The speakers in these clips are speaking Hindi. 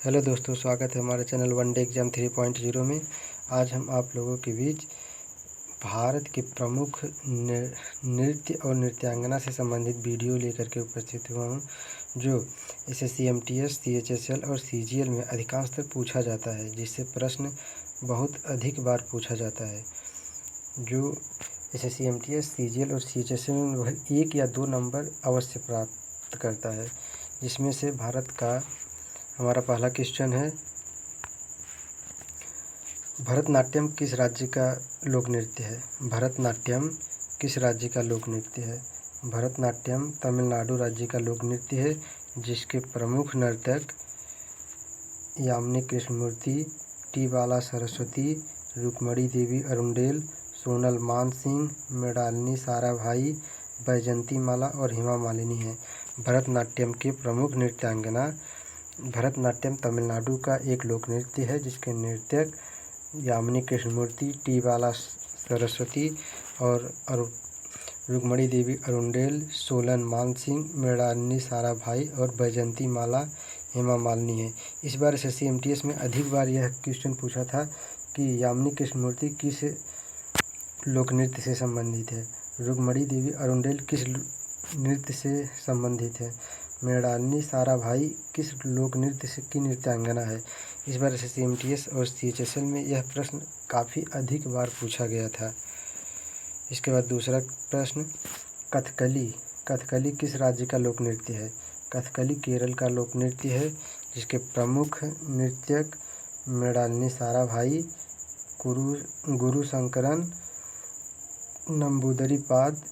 हेलो दोस्तों, स्वागत है हमारे चैनल वन डे एग्जाम 3.0 में। आज हम आप लोगों के बीच भारत के प्रमुख नृत्य और नृत्यांगना से संबंधित वीडियो लेकर के उपस्थित हुआ हूँ, जो एसएससी, एमटीएस, सीएचएसएल और सीजीएल में अधिकांशतः पूछा जाता है, जिससे प्रश्न बहुत अधिक बार पूछा जाता है। जो एसएससी, एमटीएस, सीजीएल और सीएचएसएल में वह 1 या 2 नंबर अवश्य प्राप्त करता है। जिसमें से भारत का हमारा पहला क्वेश्चन है, भरतनाट्यम किस राज्य का लोक नृत्य है? भरतनाट्यम किस राज्य का लोक नृत्य है? भरतनाट्यम तमिलनाडु राज्य का लोक नृत्य है, जिसके प्रमुख नर्तक यामिनी कृष्णमूर्ति, टी बाला सरस्वती, रुक्मणी देवी अरुंडेल, सोनल मानसिंह, मृणालिनी साराभाई, बैजंती माला और हेमा मालिनी हैं। भरतनाट्यम के प्रमुख नृत्यांगना। भरतनाट्यम तमिलनाडु का एक लोक नृत्य है, जिसके नृत्यक यामिनी कृष्णमूर्ति, टी बाला सरस्वती और रुक्मणी देवी अरुंडेल, सोलन मानसिंह, मृणालिनी साराभाई और बैजंती माला हेमा मालिनी है। इस बार एसएससी एमटीएस में अधिक बार यह क्वेश्चन पूछा था कि यामिनी कृष्णमूर्ति किस लोक नृत्य से संबंधित है, रुक्मणी देवी अरुंडेल किस नृत्य से संबंधित है, मृणालिनी साराभाई किस लोक नृत्य से की नृत्यांगना है। इस बार एसएससी, एमटीएस और सीएचएसएल में यह प्रश्न काफ़ी अधिक बार पूछा गया था। इसके बाद दूसरा प्रश्न, कथकली कथकली किस राज्य का लोक नृत्य है? कथकली केरल का लोक नृत्य है, जिसके प्रमुख नृत्यक मृणालिनी साराभाई, गुरु शंकरन, नंबूदरीपाद,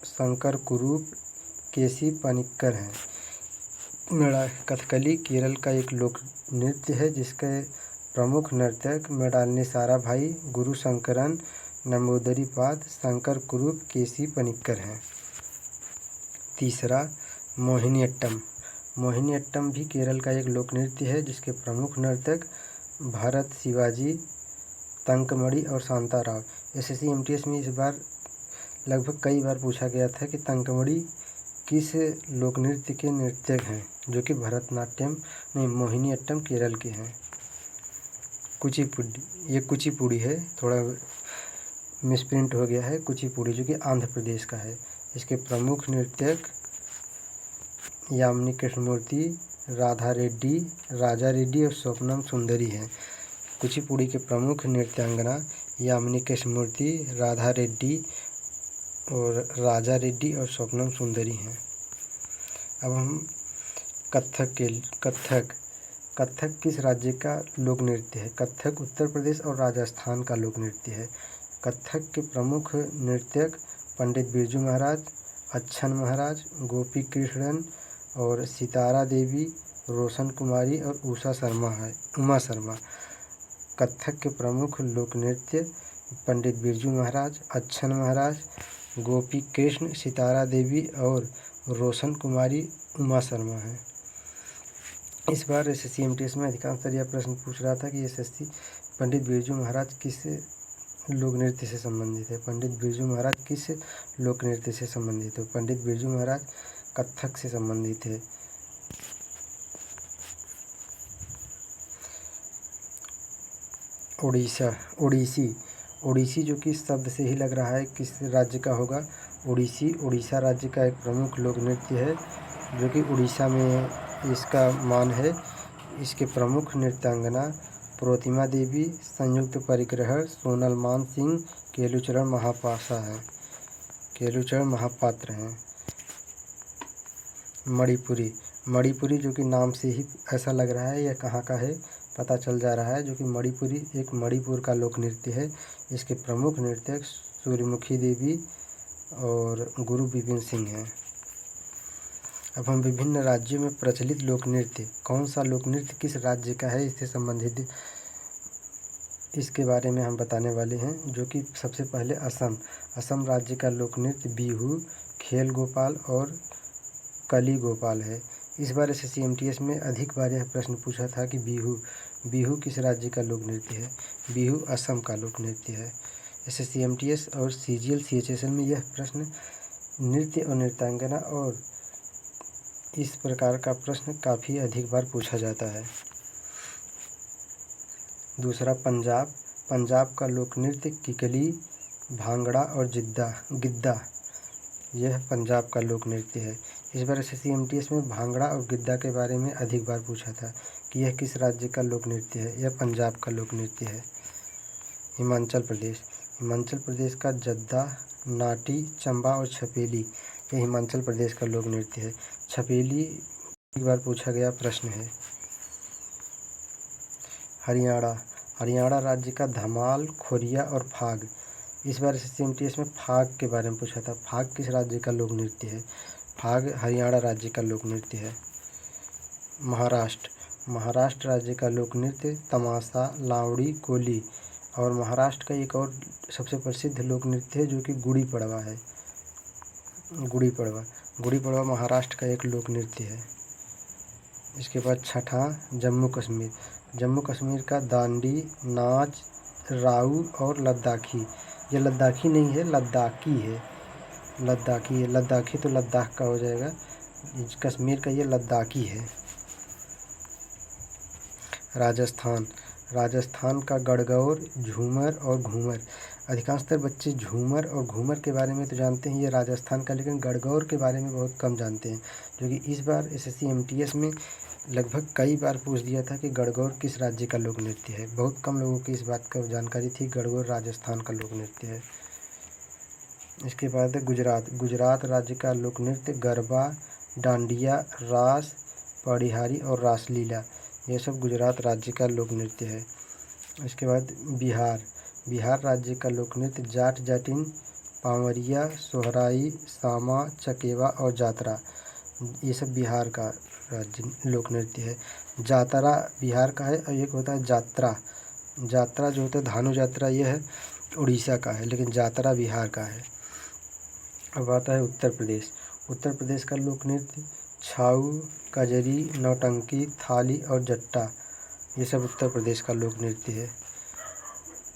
शंकर कुरूप, केसी पनिक्कर हैं। कथकली केरल का एक लोक नृत्य है, जिसके प्रमुख नर्तक मृणालिनी साराभाई, गुरु शंकरन, नंबूदरीपाद, शंकर कुरूप, केसी पनिक्कर हैं। तीसरा, मोहिनीअट्टम। मोहिनीअट्टम भी केरल का एक लोक नृत्य है, जिसके प्रमुख नर्तक भरत शिवाजी, तंकमणि और शांताराव। एसएससी एमटीएस में इस बार लगभग कई बार पूछा गया था कि तंकमणि किस लोक नृत्य के नृत्यक हैं, जो कि भरतनाट्यम नहीं, मोहिनीअट्टम केरल के हैं। कुचिपुड़ी, ये कुचिपुड़ी है, थोड़ा मिसप्रिंट हो गया है। कुचिपुड़ी जो कि आंध्र प्रदेश का है। इसके प्रमुख नृत्यक यामिनी कृष्णमूर्ति, राधा रेड्डी, राजा रेड्डी और स्वप्नम सुंदरी हैं। कुचिपुड़ी के प्रमुख नृत्यांगना यामिनी कृष्णमूर्ति, राधा रेड्डी और राजा रेड्डी और स्वप्नम सुंदरी हैं। अब हम कथक किस राज्य का लोक नृत्य है? कथक उत्तर प्रदेश और राजस्थान का लोक नृत्य है। कथक के प्रमुख नृत्यक पंडित बिरजू महाराज, अच्छन महाराज, गोपी कृष्णन और सितारा देवी, रोशन कुमारी और उमा शर्मा। कथक के प्रमुख लोक नृत्य पंडित बिरजू महाराज, अच्छन महाराज, गोपी कृष्ण, सितारा देवी और रोशन कुमारी, उमा शर्मा हैं। इस बार एसएससी एमटीएस में अधिकांशतः यह प्रश्न पूछ रहा था कि एसएससी पंडित बिरजू महाराज किस लोक नृत्य से संबंधित है? पंडित बिरजू महाराज किस लोक नृत्य से संबंधित है? पंडित बिरजू महाराज कथक से संबंधित है। ओडिसी जो कि इस शब्द से ही लग रहा है किस राज्य का होगा। उड़ीसा राज्य का एक प्रमुख लोक नृत्य है, जो कि उड़ीसा में इसका मान है। इसके प्रमुख नृत्यांगना प्रोतिमा देवी, संयुक्त परिग्रह, सोनल मानसिंह, केलुचरण महापात्र हैं। मणिपुरी जो कि नाम से ही ऐसा लग रहा है यह कहाँ का है, पता चल जा रहा है, जो कि मणिपुरी एक मणिपुर का लोक नृत्य है। इसके प्रमुख नृत्यक सूर्यमुखी देवी और गुरु बिपिन सिंह हैं। अब हम विभिन्न राज्यों में प्रचलित लोक नृत्य, कौन सा लोक नृत्य किस राज्य का है, इससे संबंधित इसके बारे में हम बताने वाले हैं। जो कि सबसे पहले असम राज्य का लोक नृत्य बिहू, खेल गोपाल और कली गोपाल है। इस बार एसएससी एमटीएस में अधिक बार यह प्रश्न पूछा था कि बिहू किस राज्य का लोक नृत्य है? बिहू असम का लोक नृत्य है। एसएससी एमटीएस और सीजीएल सीएचएसएल में यह प्रश्न नृत्य और नृत्यांगना और इस प्रकार का प्रश्न काफ़ी अधिक बार पूछा जाता है। दूसरा पंजाब, पंजाब का लोक नृत्य किकली, भांगड़ा और गिद्दा, यह पंजाब का लोक नृत्य है। इस बार SSC-MTS में भांगड़ा और गिद्दा के बारे में अधिक बार पूछा था कि यह किस राज्य का लोक नृत्य है। यह पंजाब का लोक नृत्य है। हिमाचल प्रदेश, हिमाचल प्रदेश का जद्दा, नाटी, चंबा और छपेली, यह हिमाचल प्रदेश का लोक नृत्य है। छपेली एक बार पूछा गया प्रश्न है। हरियाणा, हरियाणा राज्य का धमाल, खोरिया और फाग, इस बार SSC-MTS में फाग के बारे में पूछा था। फाग किस राज्य का लोक नृत्य है। फाग हरियाणा राज्य का लोक नृत्य है। महाराष्ट्र, महाराष्ट्र राज्य का लोक नृत्य तमाशा, लावड़ी, कोली, और महाराष्ट्र का एक और सबसे प्रसिद्ध लोक नृत्य है जो कि गुड़ी पड़वा है। गुड़ी पड़वा, गुड़ी पड़वा महाराष्ट्र का एक लोक नृत्य है। इसके बाद छठा जम्मू कश्मीर, जम्मू कश्मीर का दांडी नाच, राऊ और लद्दाखी, ये लद्दाखी नहीं है, लद्दाखी है, लद्दाखी है। लद्दाखी तो लद्दाख का हो जाएगा, कश्मीर का ये लद्दाखी है। राजस्थान, राजस्थान का गणगौर, झूमर और घूमर, अधिकांशतर बच्चे झूमर और घूमर के बारे में तो जानते हैं ये राजस्थान का, लेकिन गणगौर के बारे में बहुत कम जानते हैं, जो कि इस बार SSC-MTS में लगभग कई बार पूछ दिया था कि गणगौर किस राज्य का लोक नृत्य है। बहुत कम लोगों की इस बात का जानकारी थी गणगौर राजस्थान का लोक नृत्य है। इसके बाद है गुजरात, गुजरात राज्य का लोक नृत्य गरबा, डांडिया, रास, पौड़िहारी और रासलीला, यह सब गुजरात राज्य का लोक नृत्य है। इसके बाद बिहार, बिहार राज्य का लोक नृत्य जाट जाटिन, पावरिया, सोहराई, सामा, चकेवा और जातरा, ये सब बिहार का राज्य लोक नृत्य है। जातरा बिहार का है और एक होता है जात्रा, जात्रा जो होता है धानु यात्रा, यह है उड़ीसा का है, लेकिन जातरा बिहार का है। अब आता है उत्तर प्रदेश, उत्तर प्रदेश का लोक नृत्य छाऊ, कजरी, नौटंकी, थाली और जट्टा, ये सब उत्तर प्रदेश का लोक नृत्य है।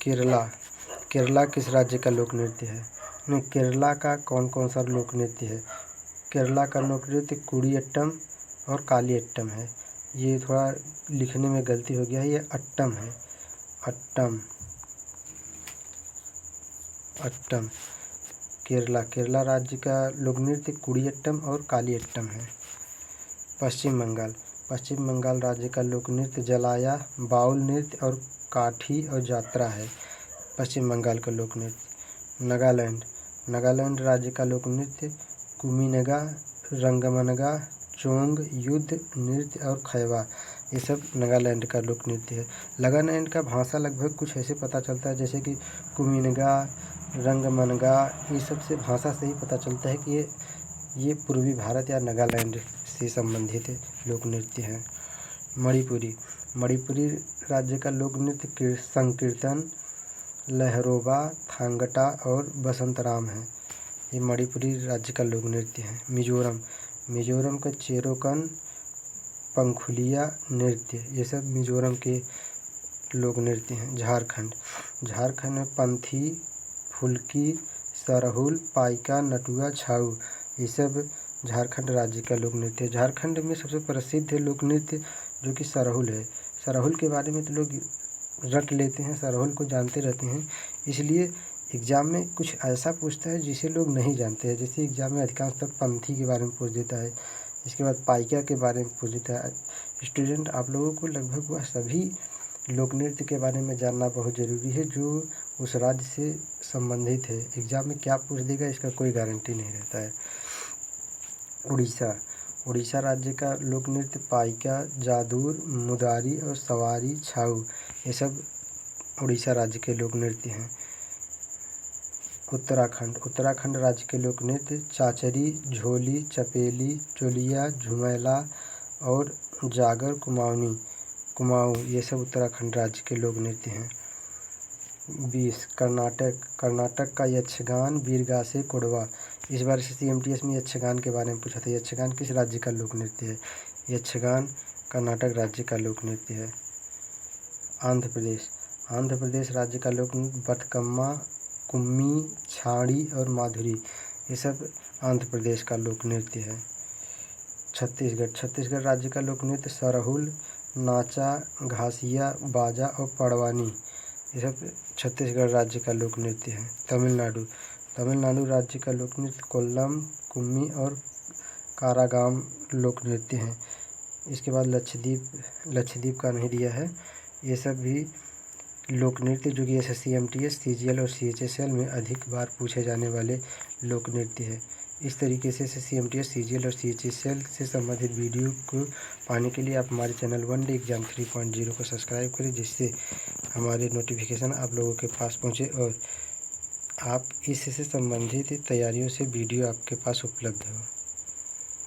केरला, केरला किस राज्य का लोक नृत्य है। नहीं, केरला का कौन कौन सा लोक नृत्य है। केरला का लोक नृत्य कुडियट्टम और कालियट्टम है। ये थोड़ा लिखने में गलती हो गया है, ये अट्टम है, अट्टम, अट्टम। केरला, केरला राज्य का लोक नृत्य कुडियट्टम और कालियट्टम है। पश्चिम बंगाल, पश्चिम बंगाल राज्य का लोक नृत्य जलाया, बाउल नृत्य और काठी और जात्रा है, पश्चिम बंगाल का लोक नृत्य। नागालैंड, नागालैंड राज्य का लोक नृत्य कुमिनगा, रंगमनगा, चोंग, युद्ध नृत्य और खैवा, ये सब नागालैंड का लोक नृत्य है। नागालैंड का भाषा लगभग कुछ ऐसे पता चलता है जैसे कि कुमिनगा, रंगमनगा, ये सब से भाषा से ही पता चलता है कि ये पूर्वी भारत या नागालैंड से संबंधित लोक नृत्य हैं। मणिपुरी, मणिपुरी राज्य का लोक नृत्य संकीर्तन, लहरोबा, थांगटा और बसंतराम है, ये मणिपुरी राज्य का लोक नृत्य है। मिजोरम, मिजोरम का चेरोकन, पंखुलिया नृत्य, ये सब मिजोरम के लोक नृत्य हैं। झारखंड, झारखंड में पंथी, फुल्की, सरहुल, पाइका, नटुआ, छाऊ, ये सब झारखंड राज्य का लोक नृत्य है। झारखंड में सबसे प्रसिद्ध लोक नृत्य जो कि सरहुल है। सरहुल के बारे में तो लोग रट लेते हैं, सरहुल को जानते रहते हैं, इसलिए एग्ज़ाम में कुछ ऐसा पूछता है जिसे लोग नहीं जानते हैं। जैसे एग्ज़ाम में अधिकांश तक पंथी के बारे में पूछ देता है, इसके बाद पाइका के बारे में पूछ देता है। स्टूडेंट, आप लोगों को लगभग वह सभी लोक नृत्य के बारे में जानना बहुत ज़रूरी है जो उस राज्य से संबंधित है। एग्ज़ाम में क्या पूछ देगा इसका कोई गारंटी नहीं रहता है। उड़ीसा, उड़ीसा राज्य का लोक नृत्य पाइका, जादूर, मुदारी और सवारी, छाऊ, ये सब उड़ीसा राज्य के लोक नृत्य हैं। उत्तराखंड, उत्तराखंड राज्य के लोक नृत्य चाचरी, झोली, चपेली, चोलिया, झुमेला और जागर, कुमाऊँ, ये सब उत्तराखंड राज्य के लोक नृत्य हैं। 20 कर्नाटक, कर्नाटक का यक्षगान, वीरगासे, कोडवा, इस बार SSC-MTS में यक्षगान के बारे में पूछा था। यक्षगान किस राज्य का लोक नृत्य है। यक्षगान कर्नाटक राज्य का लोक नृत्य है। आंध्र प्रदेश, आंध्र प्रदेश राज्य का लोक नृत्य बतकम्मा, कुम्मी, छाड़ी और माधुरी, ये सब आंध्र प्रदेश का लोक नृत्य है। छत्तीसगढ़, छत्तीसगढ़ राज्य का लोक नृत्य सरहुल, नाचा, घासिया, बाजा और पड़वानी ये सब छत्तीसगढ़ राज्य का लोक नृत्य है। तमिलनाडु राज्य का लोक नृत्य कोल्लम, कुम्मी और कारागाम लोक नृत्य हैं। इसके बाद लक्षद्वीप का नहीं दिया है। ये सब भी लोक नृत्य जो कि SSC, MTS, CGL और CHSL में अधिक बार पूछे जाने वाले लोक नृत्य है। इस तरीके से SSC, MTS, CGL और CHSL से संबंधित वीडियो को पाने के लिए आप हमारे चैनल वन डे एग्जाम 3.0 को सब्सक्राइब करें, जिससे हमारे नोटिफिकेशन आप लोगों के पास पहुंचे और आप इससे संबंधित तैयारियों से वीडियो आपके पास उपलब्ध हो।